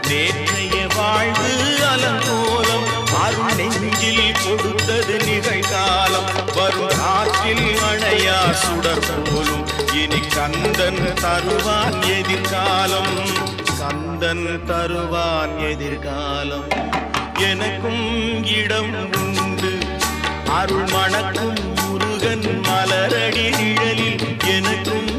நேற்றைய வாழ்வு அலங்கோலம் அருள் நெஞ்சில் கொடுத்தது நிகழ்காலம் வரும் ஆற்றில் அணையா சுடர் போலும் இனி கந்தன் தருவான் எதிர்காலம் கந்தன் தருவான் எதிர்காலம் எனக்கும் இடம் உண்டு அருள் மணக்கும் முருகன் மலரடி நிழலில் எனக்கும்